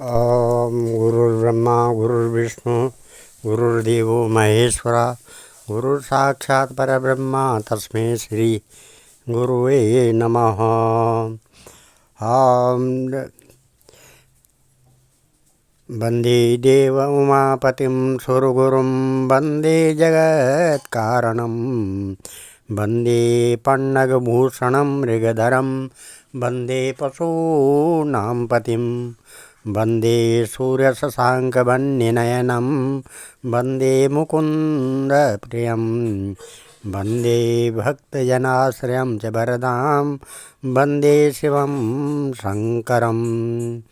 ओम गुरुर्ब्रह्मा गुरुर्विष्णु गुरुर्देवो महेश्वरा गुरु साक्षात् परब्रह्म तस्मै श्री गुरुवे नमः। वंदे देव उमापतिं सुरगुरुं वंदे जगत्कारणं वंदे पन्नगभूषणं मृगधरं वंदे पशूनां पतिं वंदे सूर्यशशाङ्कवन्यनयनं वंदे मुकुन्दप्रियं वंदे भक्तजनाश्रयं च वरदां वंदे शिवं शङ्करम्।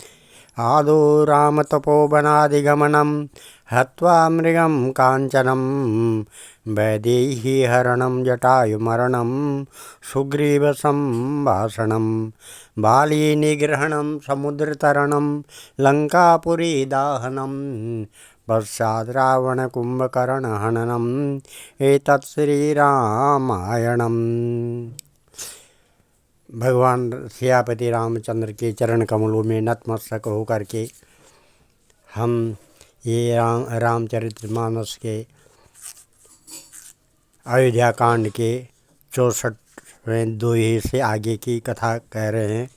आदौ रामतपोवनादिगमनं हत्वा मृगं काञ्चनं वैदेहीहरणं जटायुमरणं सुग्रीवसंभाषणं बालीनिग्रहणं समुद्रतरणं लङ्कापुरीदाहनं पश्चात् रावणकुम्भकर्णहननम् एतत् श्रीरामायणम्। भगवान सियापति रामचंद्र के चरण कमलों में नतमस्तक होकर के हम ये रामचरितमानस के अयोध्या कांड के 64वें दोहे से आगे की कथा कह रहे हैं,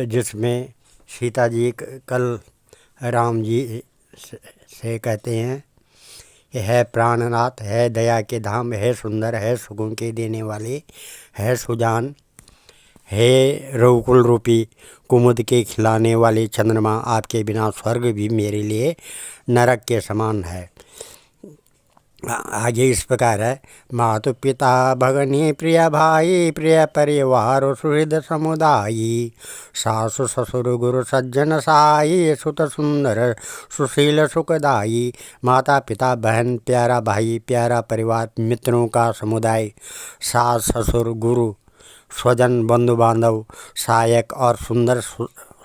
जिसमें सीता जी कल राम जी से कहते हैं, है प्राणनाथ, है दया के धाम, है सुंदर, है सुगुण के देने वाले, है सुजान, हे रघुकुल रूपी कुमुद के खिलाने वाले चंद्रमा, आपके बिना स्वर्ग भी मेरे लिए नरक के समान है। आगे इस प्रकार है, मातु पिता भगनी प्रिय भाई प्रिय परिवार सुहृद समुदायी, सासु ससुर गुरु सज्जन साई सुत सुंदर सुशील सुखदाई। माता पिता बहन प्यारा भाई प्यारा परिवार मित्रों का समुदाय, सास ससुर गुरु स्वजन बंधु बांधव सहायक और सुंदर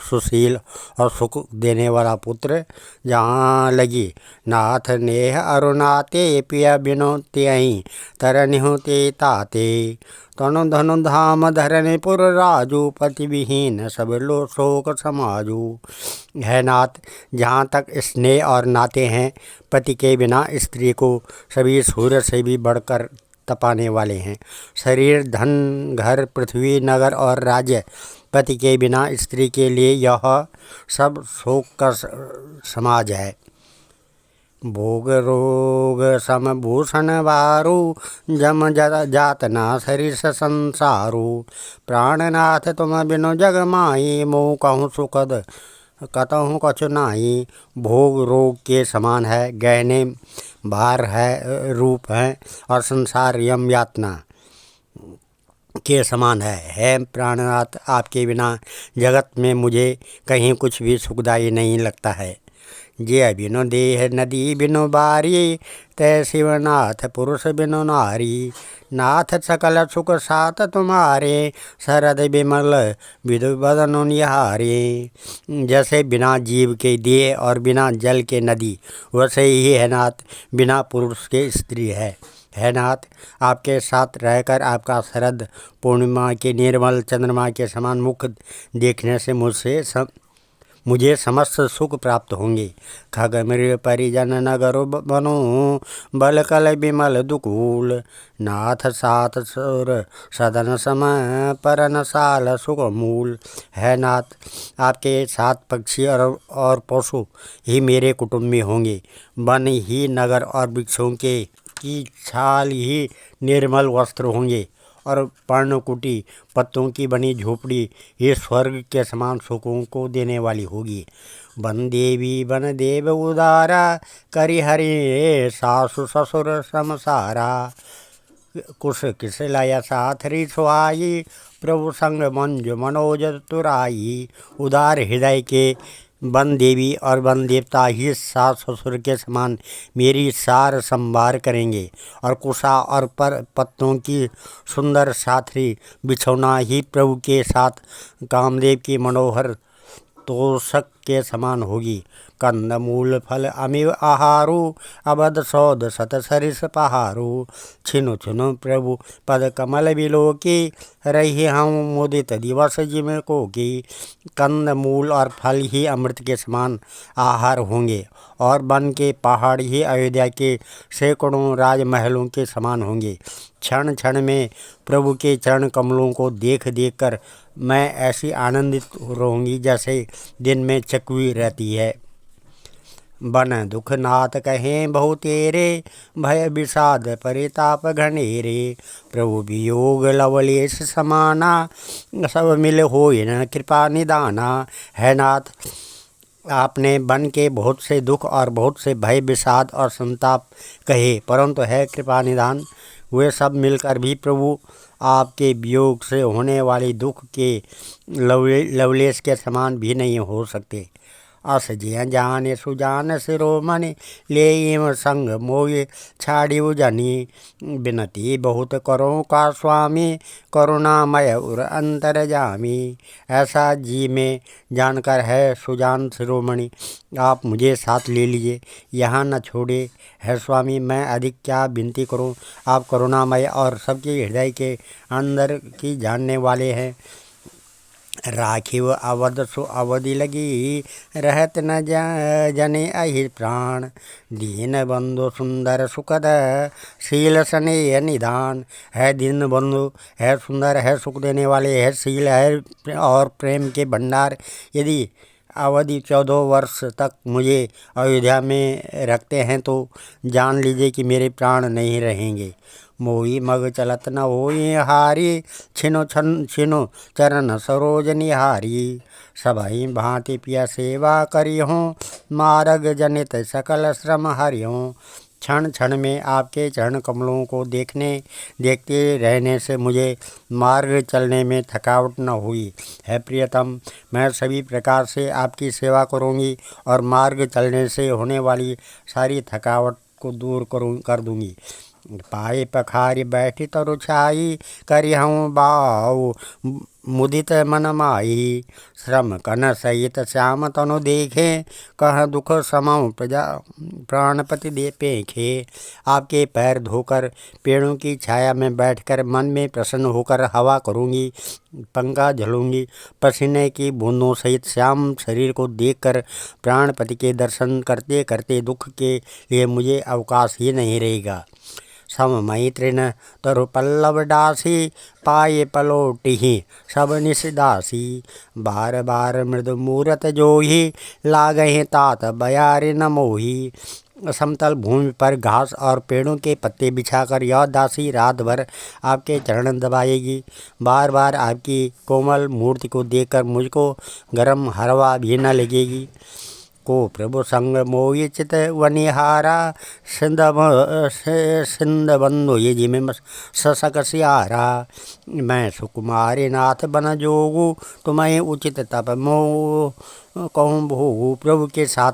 सुशील और सुख देने वाला पुत्र, जहाँ लगी नाथ नेह अरुणाते पिया बिनोते अहीं तरनिहु ते ताते, तनु धनु धाम धरनीपुर राजू पति विहीन सब लो शोक समाजू। है नाथ, जहाँ तक स्नेह और नाते हैं, पति के बिना स्त्री को सभी सूर्य से भी बढ़कर तपाने वाले हैं। शरीर धन घर पृथ्वी नगर और राज्य, पति के बिना स्त्री के लिए यह सब शोक का समाज है। भोग रोग समभूषण वारु जम जातना सरिस संसारू, प्राणनाथ तुम बिनु जग माई मोह कहूँ सुखद कतहु कछु नाई। भोग रोग के समान है, गहने भार है, रूप है और संसार यम यातना के समान है प्राणनाथ, आपके बिना जगत में मुझे कहीं कुछ भी सुखदायी नहीं लगता है। जे बिनु देह नदी बिनु बारी, तय शिवनाथ पुरुष बिनु नारी। नाथ सकल सुख साथ तुम्हारे, शरद विमल विधु बदन निहारे। जैसे बिना जीव के देह और बिना जल के नदी, वैसे ही है नाथ बिना पुरुष के स्त्री है नाथ, आपके साथ रहकर आपका शरद पूर्णिमा के निर्मल चंद्रमा के समान मुख देखने से मुझे समस्त सुख प्राप्त होंगे। खग मृग परिजन नगर बनो बल कल विमल दुकूल, नाथ साथ सुर सदन समय परन साल सुख मूल। है नाथ, आपके साथ पक्षी और पशु ही मेरे कुटुंब में होंगे। वन ही नगर और वृक्षों की छाल ही निर्मल वस्त्र होंगे और पर्णकुटी पत्तों की बनी झोपड़ी ये स्वर्ग के समान सुखों को देने वाली होगी। वन देवी वन देव उदारा, करि हरि सासु ससुर समसारा। कुश किस लाया साथ रिसवाई, प्रभु संग मंजु मनोज तुराई। उदार हृदय के वन देवी और वन देवता ही सास ससुर के समान मेरी सार संभार करेंगे, और कुशा और पर पत्तों की सुंदर साथरी बिछौना ही प्रभु के साथ कामदेव की मनोहर तोषक के समान होगी। कंद मूल फल अमिव आहारो, अबध सौद सत सरिस पहारो। छिनु छिनु प्रभु पद कमल बिलोकी, रही हम मुदित दिवस जिम को की। कंद मूल और फल ही अमृत के समान आहार होंगे, और वन के पहाड़ ही अयोध्या के सैकड़ों राजमहलों के समान होंगे। क्षण क्षण में प्रभु के चरण कमलों को देख देख कर मैं ऐसी आनंदित रहूँगी जैसे दिन में चकवी रहती है। बन दुख नाथ कहें बहु तेरे, भय विषाद परिताप घनेरे। प्रभु वियोग लवलेश समाना, सब मिल होय न कृपा निदाना। है नाथ, आपने बन के बहुत से दुख और बहुत से भय विषाद और संताप कहे, परंतु है कृपा निदान, वे सब मिलकर भी प्रभु आपके वियोग से होने वाले दुख के लवलेश के समान भी नहीं हो सकते। अस जिय जान सुजान शिरोमणि, ले संग मोय छाड़िव जनी। बिनती बहुत करो का स्वामी, करुणामय उर अंतर जामी। ऐसा जी में जानकर है सुजान शिरोमणि, आप मुझे साथ ले लीजिए, यहाँ न छोड़े। है स्वामी, मैं अधिक क्या विनती करूँ, आप करुणामय और सबके हृदय के अंदर की जानने वाले हैं। राखिव अवध सु अवधि लगी, रहत न जने अहि प्राण। दीन बंधु सुंदर सुखद, शील स्नेह निदान। है दीन बंधु, है सुंदर, है सुख देने वाले, है शील है और प्रेम के भंडार। यदि अवधि 14 वर्ष तक मुझे अयोध्या में रखते हैं तो जान लीजिए कि मेरे प्राण नहीं रहेंगे। मोही मग चलत न होई हारी, छिनो छिनो चरण सरोज निहारी। सबहि भांति पिया सेवा करिहों, मार्ग जनित सकल श्रम हरियों। क्षण क्षण में आपके चरण कमलों को देखते रहने से मुझे मार्ग चलने में थकावट न हुई। है प्रियतम, मैं सभी प्रकार से आपकी सेवा करूंगी और मार्ग चलने से होने वाली सारी थकावट को दूर कर दूंगी। पाए पखारी बैठी तरु छाई, करिहूँ बाऊ मुदित मन माई। श्रम कन सहित श्याम तनु देखे, कह दुख समाऊं प्रजा प्राणपति दे पेखे। आपके पैर धोकर पेड़ों की छाया में बैठकर मन में प्रसन्न होकर हवा करूँगी, पंखा झलूँगी। पसीने की बूंदों सहित श्याम शरीर को देखकर प्राणपति के दर्शन करते करते दुख के लिए मुझे अवकाश ही नहीं रहेगा। सममयि तृण तरु पल्लव डासी, पाए पलोटिहि सब निषदासी। बार बार मृदु मूरत जोही, लागहि तात बयारि न मोही। समतल भूमि पर घास और पेड़ों के पत्ते बिछाकर यह दासी रात भर आपके चरण दबाएगी। बार बार आपकी कोमल मूर्ति को देखकर मुझको गर्म हवा भी न लगेगी। को प्रभु संग मोहि चित वनिहारा, सिंध बंधु ये जी में ससक सियारा। मैं सुकुमारी नाथ बन जोगू, तुम्हें उचित तप मोह कहूँ भोगू। प्रभु के साथ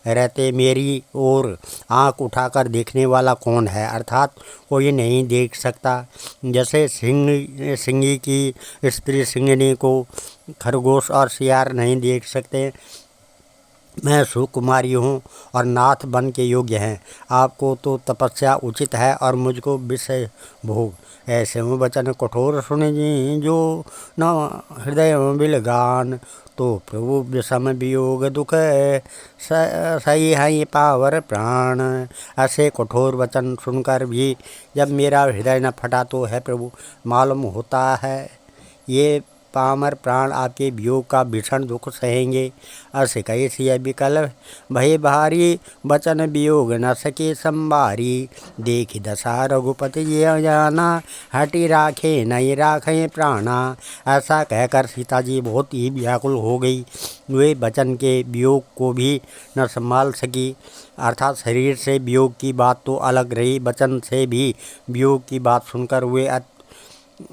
रहते मेरी ओर आँख उठाकर देखने वाला कौन है, अर्थात कोई नहीं देख सकता। जैसे सिंही की स्त्री सिंहनी को खरगोश और सियार नहीं देख सकते, मैं सुकुमारी हूँ और नाथ बन के योग्य हैं। आपको तो तपस्या उचित है और मुझको विषय भोग। ऐसे में वचन कठोर सुन जी, जो न हृदय बिलगान। तो प्रभु विषम वियोग दुख, सही है पावर प्राण। ऐसे कठोर वचन सुनकर भी जब मेरा हृदय न फटा तो है प्रभु, मालूम होता है ये पामर प्राण आपके वियोग का भीषण दुख सहेंगे। अस कैसी विकल भय भारी, बचन वियोग न सके संभारी। देखी दशा रघुपति ये जाना, हटी राखे नहीं राखे प्राणा। ऐसा कहकर सीता जी बहुत ही व्याकुल हो गई। वे बचन के वियोग को भी न संभाल सकी, अर्थात शरीर से वियोग की बात तो अलग रही, बचन से भी वियोग की बात सुनकर वे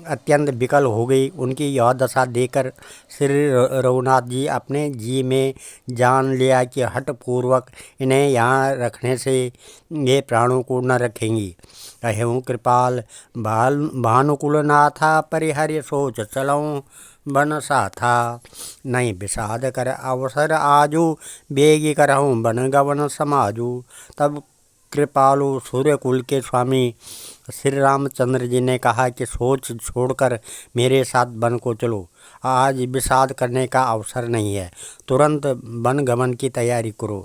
अत्यंत विकल हो गई। उनकी यह दशा देखकर श्री रघुनाथ जी अपने जी में जान लिया कि हठ पूर्वक इन्हें यहाँ रखने से ये प्राणों को न रखेंगी। अहें कृपाल भानुकुल नाथा, परिहर्य सोच चलऊँ बन सा था। नहीं विषाद कर अवसर आजू, बेगी करहूँ बन गवन समाजू। तब कृपालु सूर्यकुल के स्वामी श्री रामचंद्र जी ने कहा कि सोच छोड़कर मेरे साथ वन को चलो। आज विषाद करने का अवसर नहीं है, तुरंत वन गमन की तैयारी करो।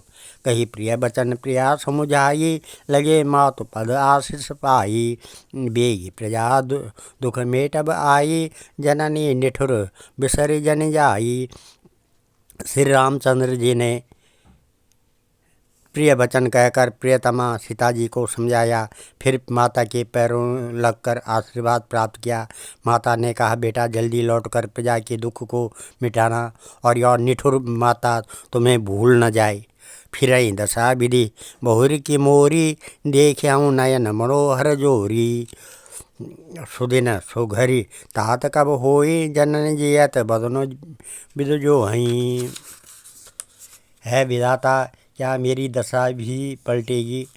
कही प्रिय बचन प्रिया समुझाई, लगे मातु पद आशीष पाई। बेगी प्रजा दुख मेटब आई, जननी निठुर बिसरि जन जाई। श्री रामचंद्र जी ने प्रिय वचन कहकर प्रियतमा सीता जी को समझाया, फिर माता के पैरों लगकर आशीर्वाद प्राप्त किया। माता ने कहा, बेटा जल्दी लौटकर प्रजा के दुख को मिटाना, और यह निठुर माता तुम्हें भूल न जाए। फिर दशा विधि बहुरी की मोरी, देख्याऊँ नयन मनोहर जोरी। सुदिन सुघरी तात कब होई, जनन जियत बदनो विदु जो हई। है विधाता, क्या मेरी दशा भी पलटेगी?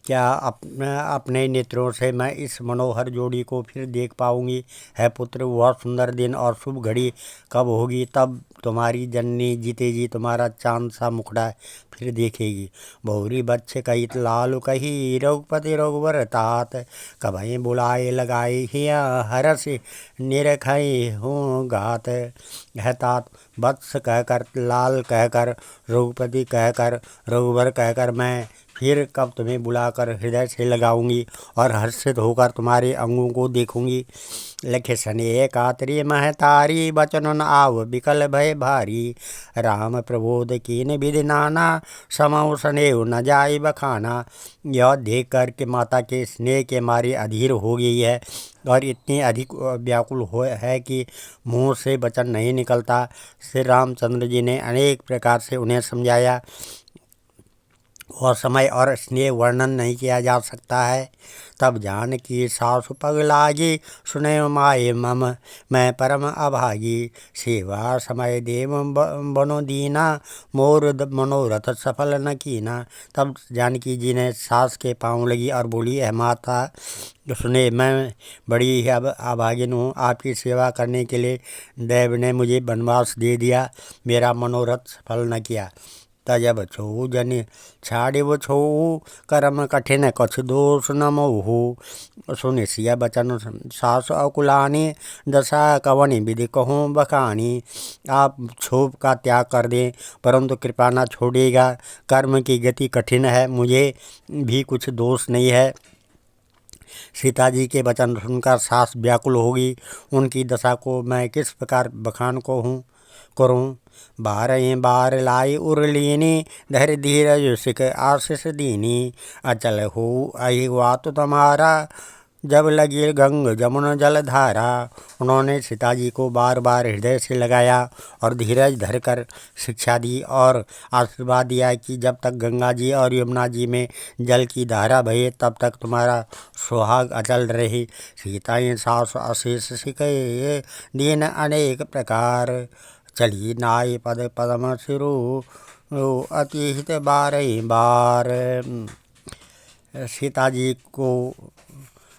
क्या अपने नेत्रों से मैं इस मनोहर जोड़ी को फिर देख पाऊंगी? है पुत्र, वह सुंदर दिन और शुभ घड़ी कब होगी? तब तुम्हारी जननी जीते जी तुम्हारा चांद सा मुखड़ा फिर देखेगी। बहुरी बच्च कही लालू कही, रघुपति रघुवर तात। कभई बुलाए लगाए हिया, हरस निरखई हूँ गात। है तात, वत्स कहकर, लाल कहकर, रघुपति कहकर, रघुवर कहकर मैं फिर कब तुम्हें बुलाकर हृदय से लगाऊंगी और हर्षित होकर तुम्हारे अंगों को देखूंगी। लखे स्नेह कातरी महतारी, बचन आव विकल भय भारी। राम प्रबोध कीन विधि नाना, समऊ स्नेह न जाय बखाना। यह देख कर के माता के स्नेह के मारे अधीर हो गई है और इतनी अधिक व्याकुल है कि मुँह से वचन नहीं निकलता। श्री रामचंद्र जी ने अनेक प्रकार से उन्हें समझाया, वह समय और स्नेह वर्णन नहीं किया जा सकता है। तब जान की सासु पग लागी, सुने माए मम मैं परम अभागी। सेवा समय देव बनो दीना, मोर मनोरथ सफल न कीना। तब जानकी जी ने सास के पाँव लगी और बोली, है माता सुने, मैं बड़ी ही अब अभागिन हूँ। आपकी सेवा करने के लिए देव ने मुझे वनवास दे दिया, मेरा मनोरथ सफल न किया। तजब छो जन छाड़े वो छो, कर्म कठिन कछ दोष न मोहू। सुनि सिया बचन सास अकुलानी, दशा कवनि विधि कहूँ बखानी। आप क्षोभ का त्याग कर दें, परंतु कृपा न छोड़िएगा। कर्म की गति कठिन है, मुझे भी कुछ दोष नहीं है। सीता जी के वचन सुनकर सास व्याकुल होगी, उनकी दशा को मैं किस प्रकार बखान को करूँ। बार लाई उरलीनी, धैर्य धीरज सिख आशीष दीनी। अचल हो अहि वात तुम्हारा, जब लगी गंग जमुन जल धारा। उन्होंने सीता जी को बार बार हृदय से लगाया और धीरज धरकर शिक्षा दी और आशीर्वाद दिया कि जब तक गंगा जी और यमुना जी में जल की धारा बहे तब तक तुम्हारा सुहाग अचल रहे। सीताएँ सास अशेष सिखे, दीन अनेक प्रकार। चली नाय पद पदम सिरु, अति हित बारही बार। सीता जी को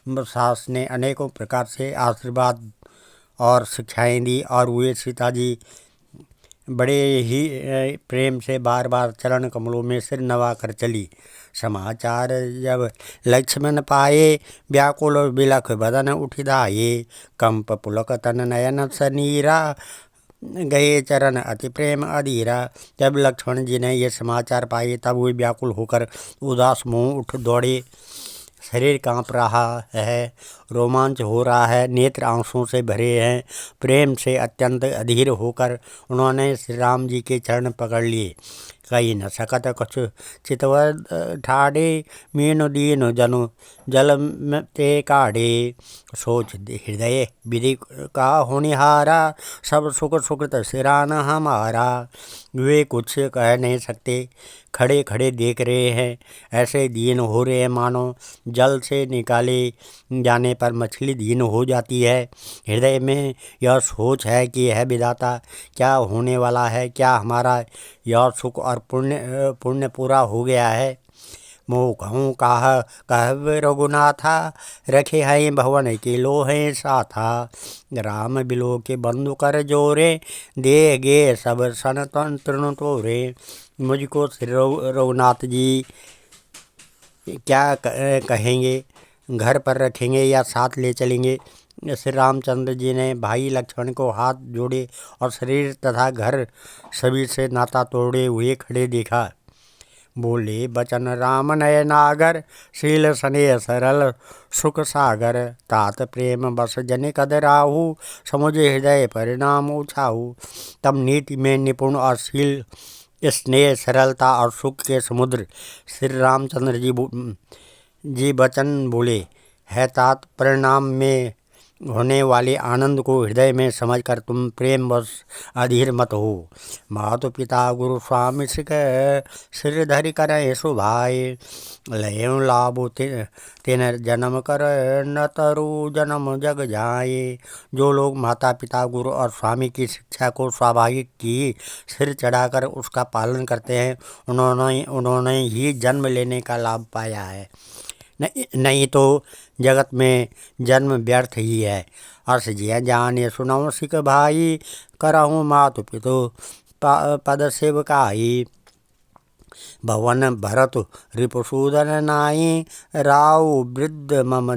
सास ने अनेकों प्रकार से आशीर्वाद और शिक्षाएं दी और वे सीता जी बड़े ही प्रेम से बार बार चरण कमलों में सिर नवा कर चली। समाचार जब लक्ष्मण पाए, व्याकुल बिलख बदन उठिधाये। कंप पुलक तन नयन सनीरा, गए चरण अति प्रेम अधीरा। जब लक्ष्मण जी ने ये समाचार पाए तब वे व्याकुल होकर उदास मुँह उठ दौड़े। शरीर कांप रहा है, रोमांच हो रहा है, नेत्र आंसुओं से भरे हैं। प्रेम से अत्यंत अधीर होकर उन्होंने श्री राम जी के चरण पकड़ लिए। कही न सकत कुछ चितवर ठाड़े, मीनु दीन जनु जल ते काढ़े। सोच हृदय विधि का होनिहारा, सब सुख सुकृत सिरान हमारा। वे कुछ कह नहीं सकते, खड़े खड़े देख रहे हैं, ऐसे दीन हो रहे हैं मानो जल से निकाले जाने पर मछली दीन हो जाती है। हृदय में यह सोच है कि यह विधाता क्या होने वाला है, क्या हमारा यह सुख और पुण्य पूरा हो गया है। मोह कहूँ काह कहब रघुनाथा, रखे हैं भवन के लोहें साथा। राम बिलो के बंधु कर जोरे, दे गे सब सन तृण तोरे। मुझको श्री रघुनाथ जी क्या कहेंगे, घर पर रखेंगे या साथ ले चलेंगे। श्री रामचंद्र जी ने भाई लक्ष्मण को हाथ जोड़े और शरीर तथा घर सभी से नाता तोड़े हुए खड़े देखा। बोले बचन राम नय नागर, शील स्नेह सरल सुख सागर। तात प्रेम बस जन कद राहु, समुझ हृदय परिणाम उछाऊ। तब नीति में निपुण और शील स्नेह सरलता और सुख के समुद्र श्री रामचंद्र जी वचन बोले है। तात परिणाम में होने वाले आनंद को हृदय में समझकर तुम प्रेम बस अधीर मत हो। मातु पिता गुरु स्वामी सिख, सिर धरि करें सुभाए। लयो लाभो तेन जन्म कर, न तरु जन्म जग जाए। जो लोग माता पिता गुरु और स्वामी की शिक्षा को स्वाभाविक की सिर चढ़ाकर उसका पालन करते हैं, उन्होंने ही जन्म लेने का लाभ पाया है। नहीं तो जगत में जन्म व्यर्थ ही है। अर्ष जिया जाने सुनऊ सिख भाई, करहूँ मातु पितु पद सेवकाई। भवन भरत रिपुसूदन नाई, राव वृद्ध मम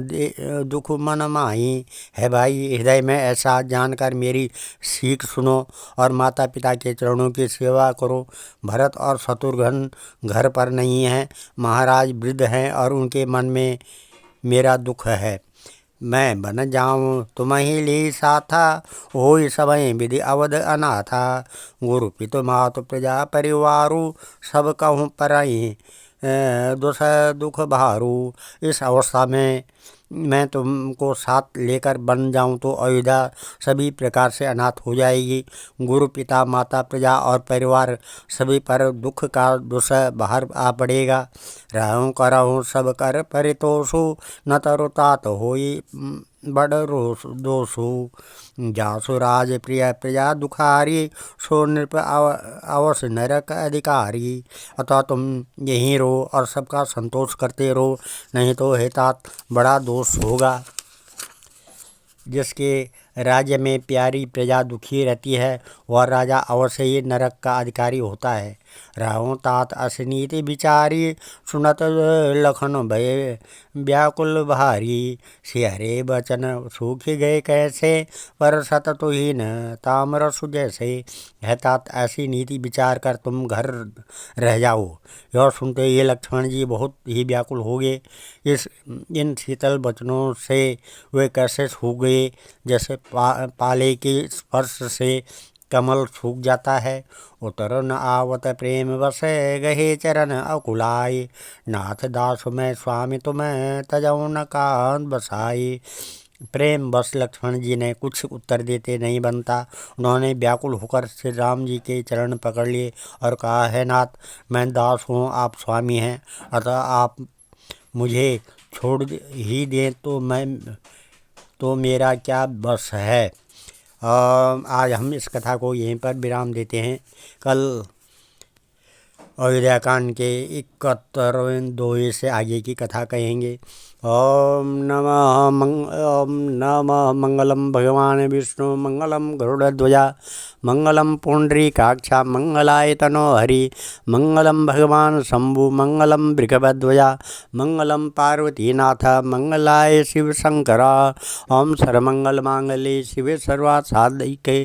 दुख मन माही। है भाई, हृदय में ऐसा जानकर मेरी सीख सुनो और माता पिता के चरणों की सेवा करो। भरत और शत्रुघ्न घर पर नहीं हैं, महाराज वृद्ध हैं और उनके मन में मेरा दुख है। मैं बन जाऊँ तुम्हें ली साथा, होई सबई विधि अवध अनाथा। गुरु पितु मातु प्रजा परिवारु, सब कहूँ परई दुख दुख भारू। इस अवस्था में मैं तुमको साथ लेकर बन जाऊं तो अयोध्या सभी प्रकार से अनाथ हो जाएगी। गुरु पिता माता प्रजा और परिवार सभी पर दुख का दुसह बाहर आ पड़ेगा। रहूँ करहूँ सब कर परितोषु, न तरु तात होई बड़ दोषु। जासु राज प्रिय प्रजा दुखारी, सो नृप अवश्य नरक अधिकारी। अतः तुम यहीं रहो और सबका संतोष करते रहो, नहीं तो हे तात बड़ा दोष होगा। जिसके राज्य में प्यारी प्रजा दुखी रहती है, वह राजा अवश्य ही नरक का अधिकारी होता है। रहूँ तात असनीति विचारी, सुनत लखन भय व्याकुल भारी। सिहरे बचन सूखी गए कैसे, पर सत तुहीन ताम्रसु जैसे। है तात ऐसी नीति विचार कर तुम घर रह जाओ। यह सुनते ये लक्ष्मण जी बहुत ही व्याकुल हो गए। इन शीतल वचनों से वे कैसे सूख गए, जैसे पाले के स्पर्श से कमल सूख जाता है। उतर न आवत प्रेम बस, गहे चरण अकुलाय। नाथ दास मैं स्वामी तुम्हें, तजऊ न कांत बसाई। प्रेम बस लक्ष्मण जी ने कुछ उत्तर देते नहीं बनता। उन्होंने व्याकुल होकर श्री राम जी के चरण पकड़ लिए और कहा, है नाथ, मैं दास हूँ, आप स्वामी हैं, अतः आप मुझे छोड़ ही दें तो मेरा क्या बस है। आज हम इस कथा को यहीं पर विराम देते हैं। कल अयोध्या कांड के 71वें दोहे से आगे की कथा कहेंगे। ओम नमः मंगलम भगवान विष्णु, मंगलम गरुड़ध्वजा, मंगलम पुंडरीकाक्षा, मंगलाय तनो हरि। मंगलम भगवान शंभु, मंगलम वृषभध्वजा, मंगलम पार्वतीनाथ, मंगलाय शिव शंकरा। ओम सर्वमंगल मांगल्ये शिवे सर्वार्थ साधिके,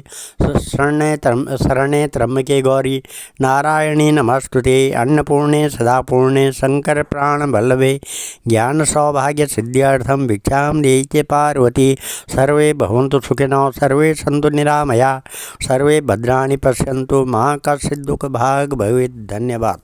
शरण्ये त्र्यंबके गौरी नारायणी नमस्तुते। अन्नपूर्णे सदापूर्णे शंकर प्राण वल्लभे, ज्ञान सौभाग्य सिद्ध्यर्थम भिक्षां देहि पार्वती। सर्वे भवन्तु सुखिनः, सर्वे सन्तु निरामया, सर्वे भद्राणि पश्यन्तु, मा कश्चित् दुःख भाग् भवेत्। धन्यवाद।